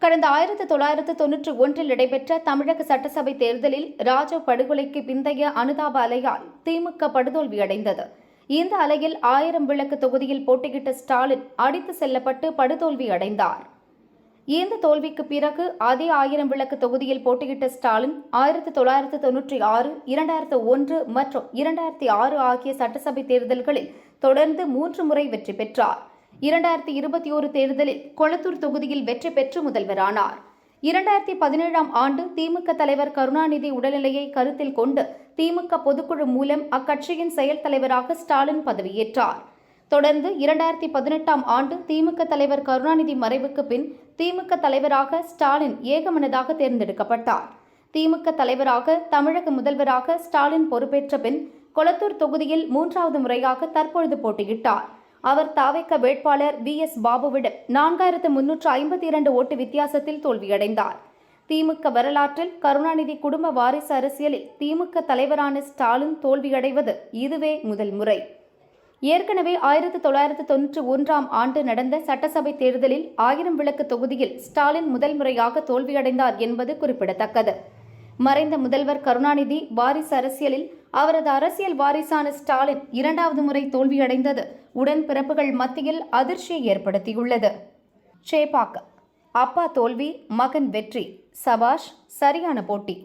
கடந்த 1991 நடைபெற்ற தமிழக சட்டசபை தேர்தலில் ராஜீவ் படுகொலைக்கு பிந்தைய அனுதாப அலையால் திமுக படுதோல்வியடைந்தது. இந்த அலையில் 1000 விளக்கு தொகுதியில் போட்டியிட்ட ஸ்டாலின் அடித்து செல்லப்பட்டு படுதோல்வி அடைந்தார். இந்த தோல்விக்கு பிறகு அதே 1000 விளக்கு தொகுதியில் போட்டியிட்ட ஸ்டாலின் 1996, 2001 மற்றும் 2006 ஆகிய சட்டசபை தேர்தல்களில் தொடர்ந்து 3 முறை வெற்றி பெற்றார். 2021 தேர்தலில் கொளத்தூர் தொகுதியில் வெற்றி பெற்று முதல்வரானார். 2017ஆம் ஆண்டு திமுக தலைவர் கருணாநிதி உடல்நிலையை கருத்தில் கொண்டு திமுக பொதுக்குழு மூலம் அக்கட்சியின் செயல் தலைவராக ஸ்டாலின் பதவியேற்றார். தொடர்ந்து 2018ஆம் ஆண்டு திமுக தலைவர் கருணாநிதி மறைவுக்கு பின் திமுக தலைவராக ஸ்டாலின் ஏகமனதாக தேர்ந்தெடுக்கப்பட்டார். திமுக தலைவராக, தமிழக முதல்வராக ஸ்டாலின் பொறுப்பேற்ற பின் கொளத்தூர் தொகுதியில் 3வது முறையாக தற்பொழுது போட்டியிட்டார். அவர் தாவேக வேட்பாளர் VS பாபுவிடம் 4352 ஓட்டு வித்தியாசத்தில் தோல்வியடைந்தார். திமுக வரலாற்றில் கருணாநிதி குடும்ப வாரிசு அரசியலில் திமுக தலைவரான ஸ்டாலின் தோல்வியடைவது இதுவே முதல் முறை. ஏற்கனவே 1991ஆம் ஆண்டு நடந்த சட்டசபை தேர்தலில் 1000 விளக்கு தொகுதியில் ஸ்டாலின் முதல் முறையாக தோல்வியடைந்தார் என்பது குறிப்பிடத்தக்கது. மறைந்த முதல்வர் கருணாநிதி வாரிசு அரசியலில் அவரது அரசியல் வாரிசான ஸ்டாலின் 2வது முறை தோல்வியடைந்தது உடன்பிறப்புகள் மத்தியில் அதிர்ச்சியை ஏற்படுத்தியுள்ளது. சேப்பாக்கம் அப்பா தோல்வி, மகன் வெற்றி, சபாஷ், சரியான போட்டி.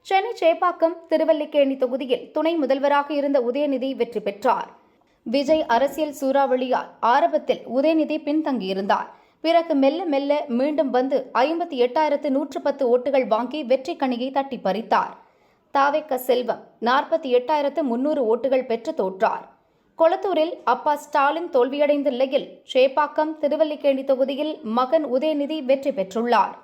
சென்னை சேப்பாக்கம் திருவல்லிக்கேணி தொகுதியில் துணை முதல்வராக இருந்த உதயநிதி வெற்றி பெற்றார். விஜய் அரசியல் சூறாவளியால் ஆரம்பத்தில் உதயநிதி பின்தங்கியிருந்தார். பிறகு மெல்ல மெல்ல மீண்டும் வந்து 58,110 ஓட்டுகள் வாங்கி வெற்றி கனியை தட்டி பறித்தார். தாவேக செல்வம் 48,300 ஓட்டுகள் பெற்று தோற்றார். கொளத்தூரில் அப்பா ஸ்டாலின் தோல்வியடைந்த நிலையில் சேப்பாக்கம் திருவல்லிக்கேணி தொகுதியில் மகன் உதயநிதி வெற்றி பெற்றுள்ளார்.